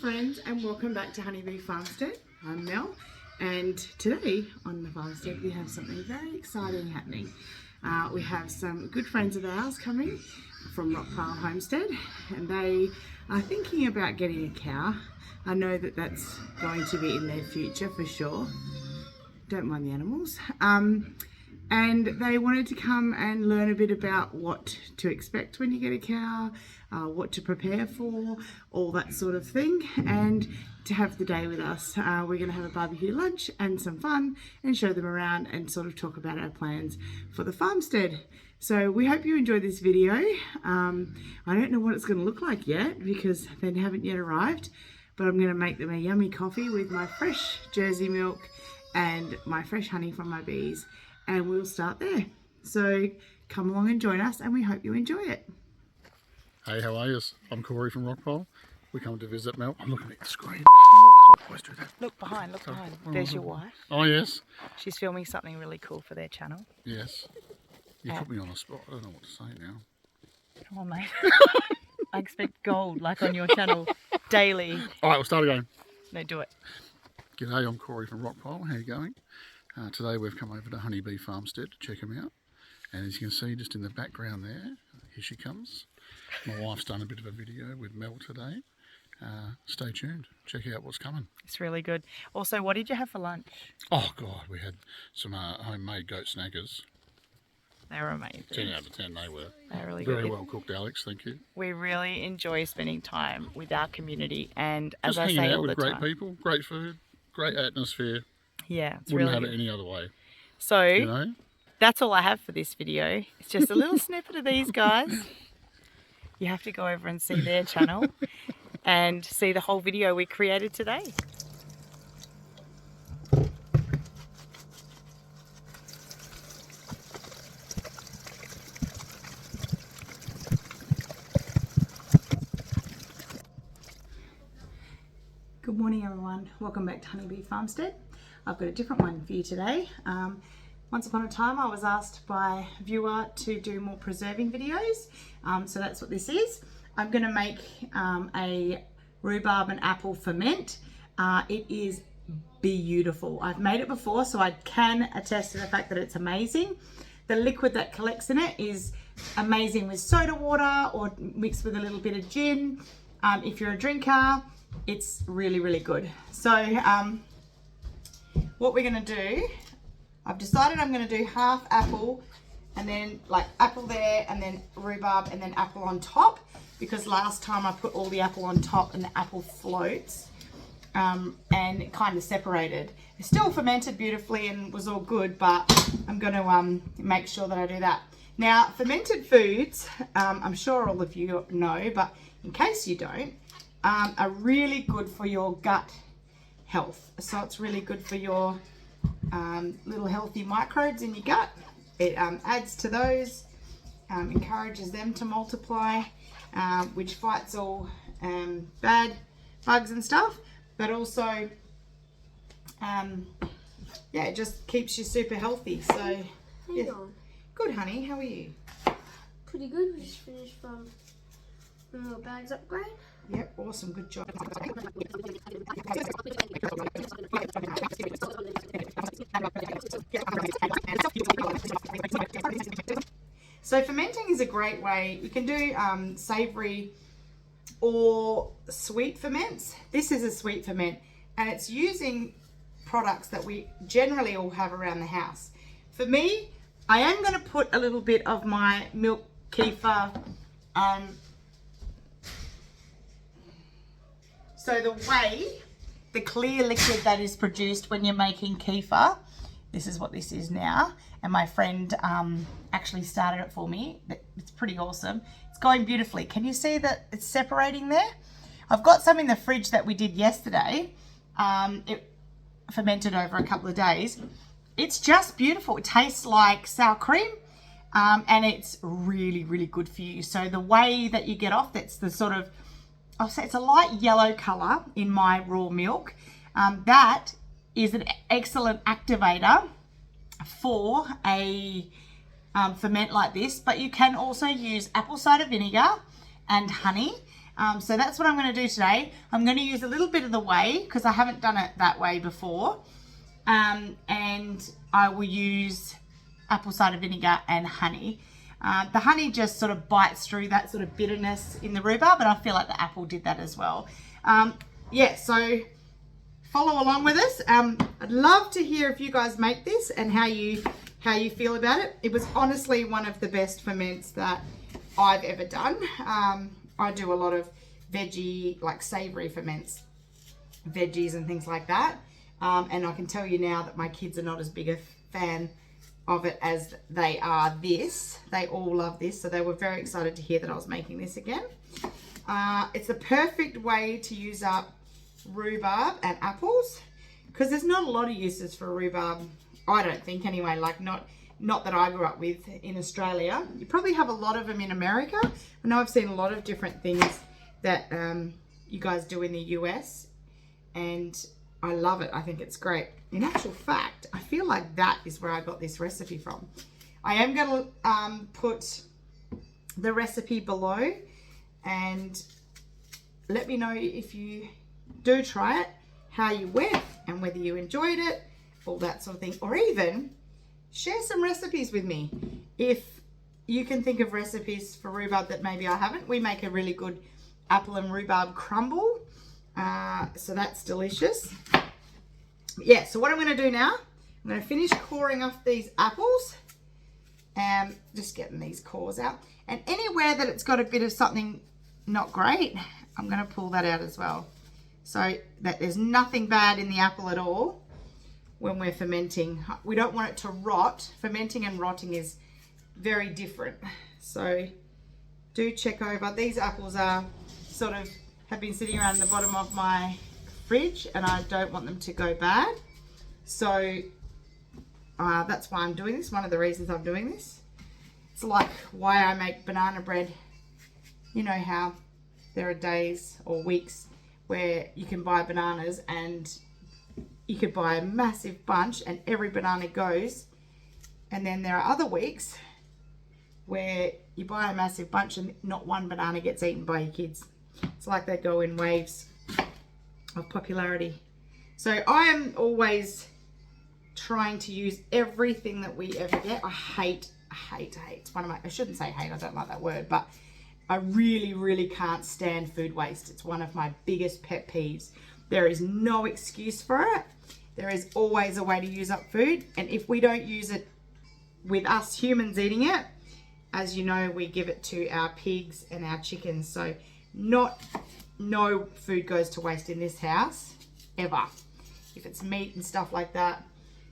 Friends, and welcome back to Honeybee Farmstead. I'm Mel, and today on the farmstead we have something very exciting happening. We have some good friends of ours coming from RockPile Homestead, and they are thinking about getting a cow. I know that that's going to be in their future for sure. Don't mind the animals. And they wanted to come and learn a bit about what to expect when you get a cow, what to prepare for, all that sort of thing, and to have the day with us. We're going to have a barbecue lunch and some fun and show them around and sort of talk about our plans for the farmstead. So we hope you enjoy this video. I don't know what it's going to look like yet because they haven't yet arrived, but I'm going to make them a yummy coffee with my fresh Jersey milk and my fresh honey from my bees. And we'll start there. So come along and join us, and we hope you enjoy it. Hey, how are you? I'm Corey from RockPile. We come to visit Mel. I'm looking at the screen. Always do that. Look behind, look behind. There's your wife. Oh, yes. She's filming something really cool for their channel. Yes. You put me on a spot. I don't know what to say now. Come on, mate. I expect gold, like on your channel, daily. All right, we'll start again. No, do it. G'day, I'm Corey from RockPile. How are you going? Today we've come over to Honeybee Farmstead to check them out, and as you can see just in the background there, here she comes. My wife's done a bit of a video with Mel today. Stay tuned, check out what's coming. It's really good. Also, what did you have for lunch? Oh God, we had some homemade goat snackers. They were amazing. 10 out of 10 they were. They're really Very good. well cooked, Alex, thank you. We really enjoy spending time with our community, and as just I say hanging out all with the great time, people, great food, great atmosphere. Yeah, it's Wouldn't really have good. it any other way. So, you know? That's all I have for this video. It's just a little snippet of these guys. You have to go over and see their channel and see the whole video we created today. Good morning everyone, welcome back to Honeybee Farmstead. I've got a different one for you today. Once upon a time I was asked by a viewer to do more preserving videos, so that's what this is. I'm going to make a rhubarb and apple ferment. It is beautiful. I've made it before, so I can attest to the fact that it's amazing. The liquid that collects in it is amazing with soda water or mixed with a little bit of gin. If you're a drinker, it's really, really good. So what we're going to do, I've decided I'm going to do half apple and then like apple there and then rhubarb and then apple on top, because last time I put all the apple on top and the apple floats and it kind of separated. It still fermented beautifully and was all good, but I'm going to make sure that I do that. Now, fermented foods, I'm sure all of you know, but in case you don't, are really good for your gut health. So it's really good for your little healthy microbes in your gut. It adds to those. encourages them to multiply, which fights all bad bugs and stuff, but also yeah, it just keeps you super healthy. So yeah. Good, honey. How are you? Pretty good. We just finished your bags upgrade. Yep, awesome. Good job. So fermenting is a great way. You can do savoury or sweet ferments. This is a sweet ferment, and it's using products that we generally all have around the house. For me, I am going to put a little bit of my milk kefir. So the whey, the clear liquid that is produced when you're making kefir, this is what this is now. And my friend actually started it for me. It's pretty awesome. It's going beautifully. Can you see that it's separating there? I've got some in the fridge that we did yesterday. It fermented over a couple of days. It's just beautiful. It tastes like sour cream, and it's really, really good for you. So the whey that you get off, that's the sort of, I'll say it's a light yellow color in my raw milk. That is an excellent activator for a ferment like this, but you can also use apple cider vinegar and honey. So that's what I'm going to do today. I'm going to use a little bit of the whey because I haven't done it that way before. And I will use apple cider vinegar and honey. The honey just sort of bites through that sort of bitterness in the rhubarb, but I feel like the apple did that as well. Yeah, so follow along with us. I'd love to hear if you guys make this and how you feel about it. It was honestly one of the best ferments that I've ever done. I do a lot of veggie, like savoury ferments, veggies and things like that. And I can tell you now that my kids are not as big a fan of it as they are this. They all love this, so they were very excited to hear that I was making this again. It's the perfect way to use up rhubarb and apples, because there's not a lot of uses for rhubarb, I don't think anyway, like not that I grew up with in Australia. You probably have a lot of them in America. I know I've seen a lot of different things that you guys do in the US, and I love it. I think it's great. In actual fact, I feel like that is where I got this recipe from. I am going to put the recipe below, and let me know if you do try it, how you went, and whether you enjoyed it, all that sort of thing. Or even share some recipes with me. If you can think of recipes for rhubarb that maybe I haven't. We make a really good apple and rhubarb crumble. So that's delicious. Yeah, so what I'm going to do now, I'm going to finish coring off these apples and just getting these cores out. And anywhere that it's got a bit of something not great, I'm going to pull that out as well. So that there's nothing bad in the apple at all when we're fermenting. We don't want it to rot. Fermenting and rotting is very different. So do check over. These apples are sort of have been sitting around the bottom of my fridge, and I don't want them to go bad. So that's why I'm doing this. One of the reasons I'm doing this. It's like why I make banana bread. You know how there are days or weeks where you can buy bananas and you could buy a massive bunch and every banana goes, and then there are other weeks where you buy a massive bunch and not one banana gets eaten by your kids. It's like they go in waves of popularity. So I am always trying to use everything that we ever get. I hate. It's one of my, I shouldn't say hate, I don't like that word, but I really, really can't stand food waste. It's one of my biggest pet peeves. There is no excuse for it. There is always a way to use up food. And if we don't use it with us humans eating it, as you know, we give it to our pigs and our chickens. So no food goes to waste in this house, ever. If it's meat and stuff like that,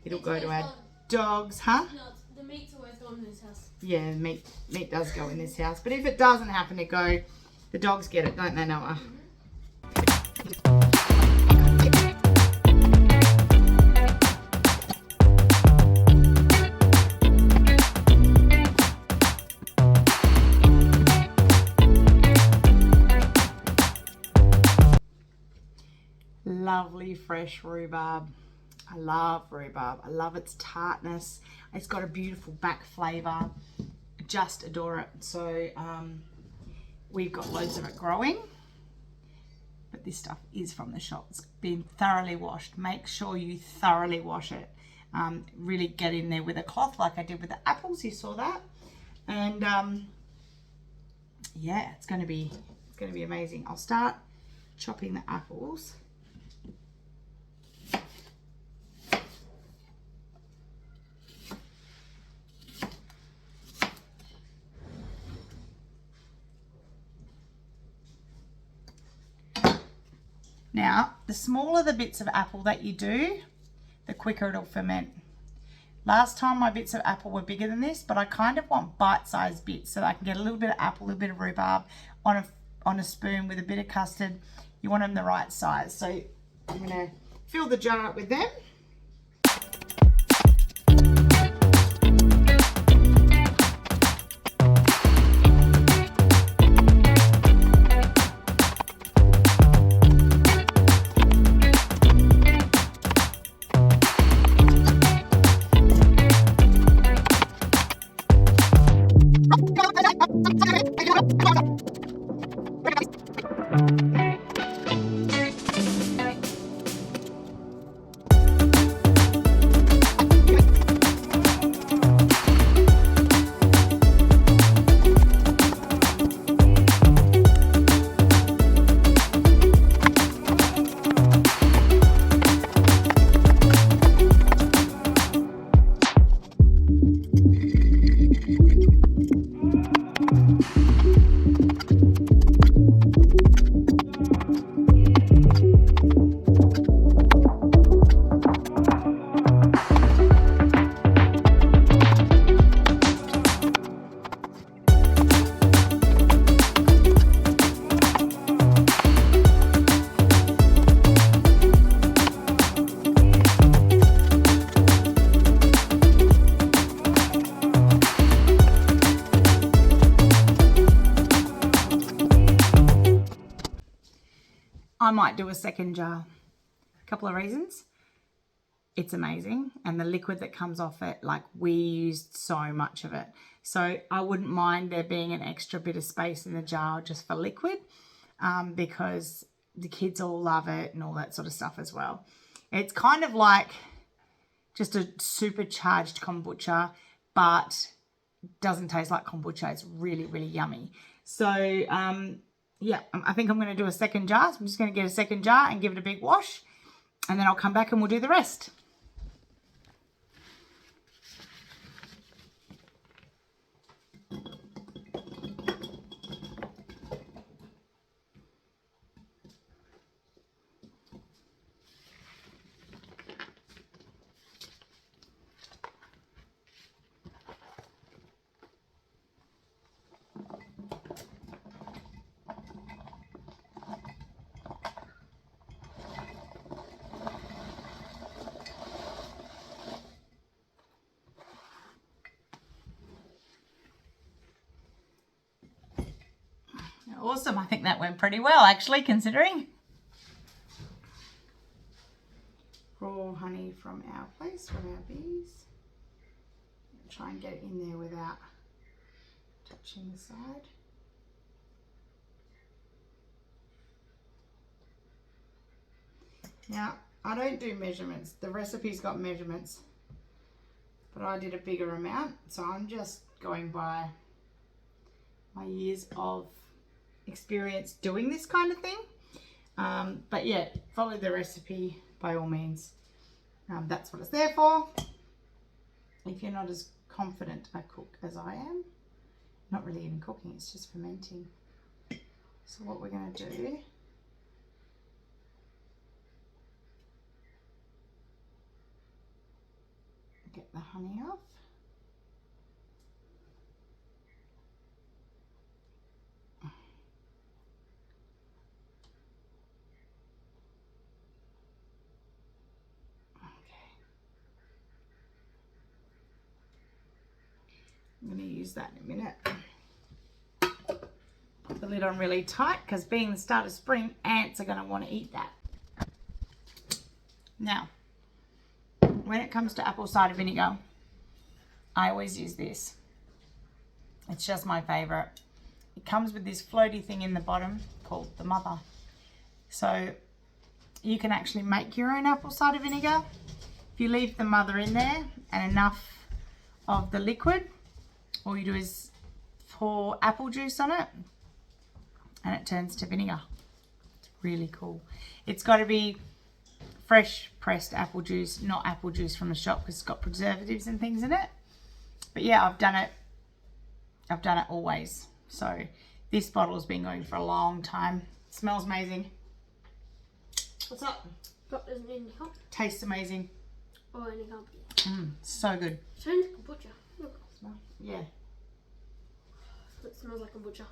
it'll go to our dogs, huh? No, the meat's always gone in this house. Yeah, meat does go in this house. But if it doesn't happen to go, the dogs get it, don't they, Noah? lovely fresh rhubarb. I love rhubarb. I love its tartness. It's got a beautiful back flavour. Just adore it. So we've got loads of it growing. But this stuff is from the shop. It's been thoroughly washed. Make sure you thoroughly wash it. Really get in there with a cloth like I did with the apples. You saw that. And yeah, it's going to be amazing. I'll start chopping the apples. Now, the smaller the bits of apple that you do, the quicker it'll ferment. Last time my bits of apple were bigger than this, but I kind of want bite-sized bits so that I can get a little bit of apple, a little bit of rhubarb on a spoon with a bit of custard. You want them the right size. So I'm going to fill the jar up with them. I might do a second jar. A couple of reasons. It's amazing, and the liquid that comes off it, like, we used so much of it. So I wouldn't mind there being an extra bit of space in the jar just for liquid, because the kids all love it and all that sort of stuff as well. It's kind of like just a supercharged kombucha, but doesn't taste like kombucha. It's really, really yummy. So yeah, I think I'm going to do a second jar. So I'm just going to get a second jar and give it a big wash, and then I'll come back and we'll do the rest. Awesome. I think that went pretty well, actually, considering. Raw honey from our place, from our bees. Try and get it in there without touching the side. Now, I don't do measurements. The recipe's got measurements, but I did a bigger amount, so I'm just going by my years of experience doing this kind of thing. But yeah, follow the recipe by all means. That's what it's there for. If you're not as confident a cook as I am, not really even cooking, it's just fermenting. So what we're going to do, get the honey off. I'm going to use that in a minute. Put the lid on really tight, because being the start of spring, ants are going to want to eat that. Now, when it comes to apple cider vinegar, I always use this. It's just my favourite. It comes with this floaty thing in the bottom called the mother. So you can actually make your own apple cider vinegar. If you leave the mother in there and enough of the liquid, all you do is pour apple juice on it and it turns to vinegar. It's really cool. It's got to be fresh pressed apple juice, not apple juice from the shop because it's got preservatives and things in it. But yeah, I've done it always. So this bottle's been going for a long time. It smells amazing. What's up? But doesn't need any help. Tastes amazing. Or any help. So good. Smells like kombucha. Look. Yeah. It smells like kombucha.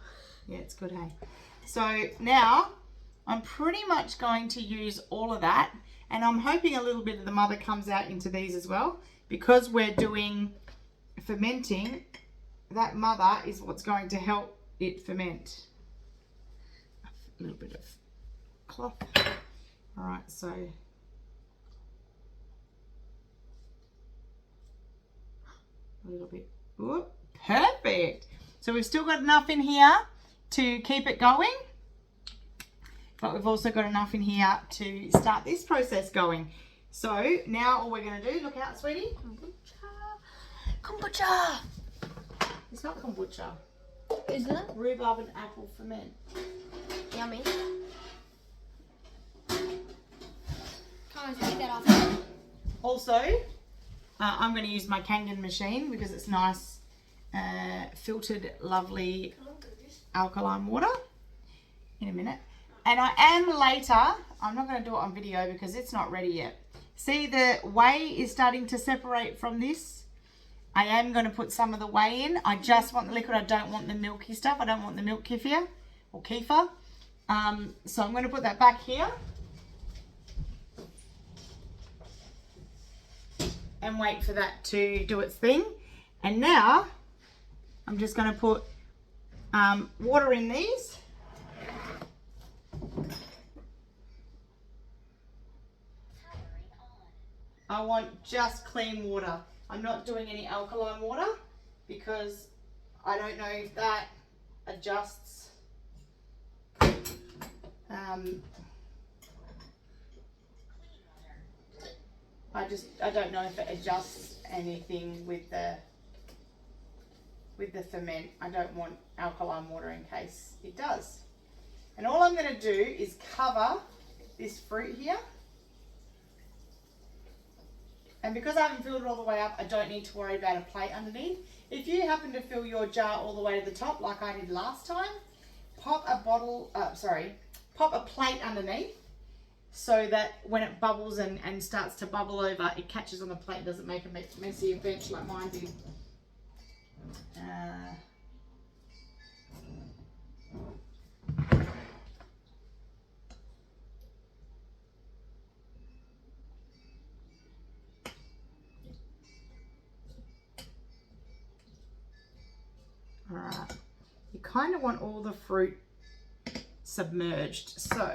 Yeah, it's good, hey? So now I'm pretty much going to use all of that, and I'm hoping a little bit of the mother comes out into these as well, because we're doing fermenting. That mother is what's going to help it ferment. A little bit of cloth. All right, so a little bit. Ooh, perfect. So we've still got enough in here to keep it going, but we've also got enough in here to start this process going. So now all we're going to do, look out, sweetie. Kombucha. Kombucha. It's not kombucha. Is it? Rhubarb and apple ferment. Yummy. Can't take that off. Also, I'm going to use my Kangen machine because it's nice, filtered, lovely alkaline water in a minute. And I am later, I'm not going to do it on video because it's not ready yet. See, the whey is starting to separate from this. I am going to put some of the whey in. I just want the liquid. I don't want the milky stuff. I don't want the milk kefir or kefir. So I'm going to put that back here. And wait for that to do its thing. And now I'm just going to put water in these. I want just clean water. I'm not doing any alkaline water because I don't know if that adjusts. I don't know if it adjusts anything with the ferment. I don't want alkaline water in case it does. And all I'm going to do is cover this fruit here. And because I haven't filled it all the way up, I don't need to worry about a plate underneath. If you happen to fill your jar all the way to the top, like I did last time, pop a plate underneath so that when it bubbles and starts to bubble over, it catches on the plate and doesn't make a messy bench like mine did. Alright, you kind of want all the fruit submerged, so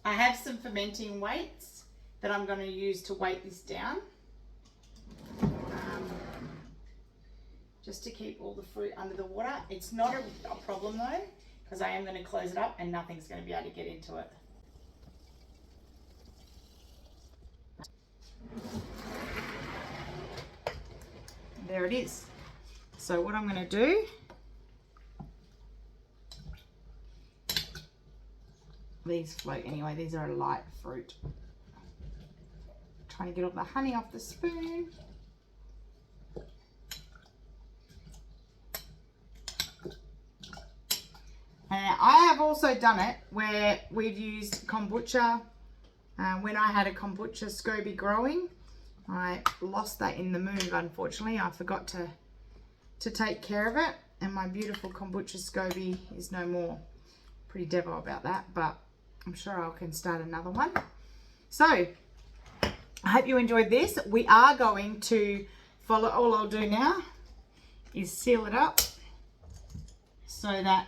I have some fermenting weights that I'm going to use to weight this down. Just to keep all the fruit under the water. It's not a problem though, because I am going to close it up and nothing's going to be able to get into it. There it is. So what I'm going to do, these float anyway, these are a light fruit. Trying to get all the honey off the spoon. I have also done it where we've used kombucha. When I had a kombucha SCOBY growing, I lost that in the move, unfortunately. I forgot to take care of it, and my beautiful kombucha SCOBY is no more. Pretty devil about that, but I'm sure I can start another one. So I hope you enjoyed this. We are going to follow, all I'll do now is seal it up so that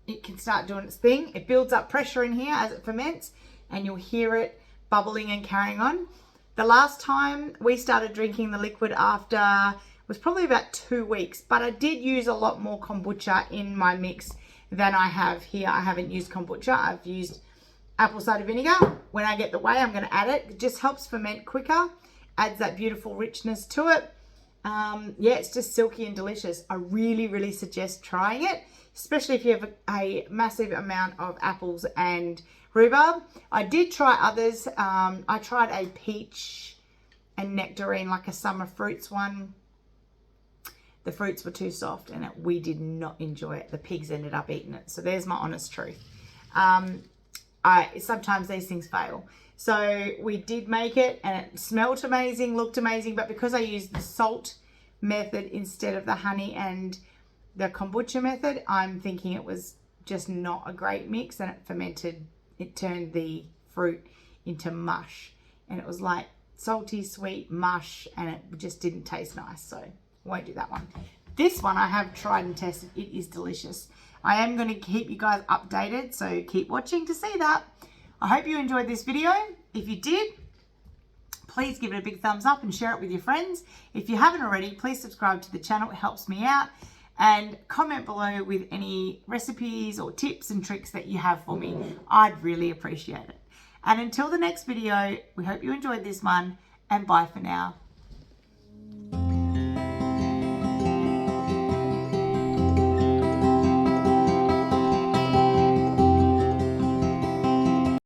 it can start doing its thing. It builds up pressure in here as it ferments, and you'll hear it bubbling and carrying on. The last time we started drinking the liquid after was probably about 2 weeks, but I did use a lot more kombucha in my mix than I have here. I haven't used kombucha. I've used apple cider vinegar. When I get the whey, I'm going to add it. It just helps ferment quicker, adds that beautiful richness to it. Yeah, it's just silky and delicious. I really, really suggest trying it, especially if you have a massive amount of apples and rhubarb. I did try others. I tried a peach and nectarine, like a summer fruits one. The fruits were too soft and we did not enjoy it. The pigs ended up eating it. So there's my honest truth. Sometimes these things fail. So we did make it and it smelled amazing, looked amazing, but because I used the salt method instead of the honey and the kombucha method, I'm thinking it was just not a great mix, and it fermented, it turned the fruit into mush, and it was like salty, sweet mush, and it just didn't taste nice, so won't do that one. This one I have tried and tested. It is delicious. I am going to keep you guys updated, so keep watching to see that. I hope you enjoyed this video. If you did, please give it a big thumbs up and share it with your friends. If you haven't already, please subscribe to the channel. It helps me out. And comment below with any recipes or tips and tricks that you have for me. I'd really appreciate it. And until the next video, we hope you enjoyed this one, and bye for now.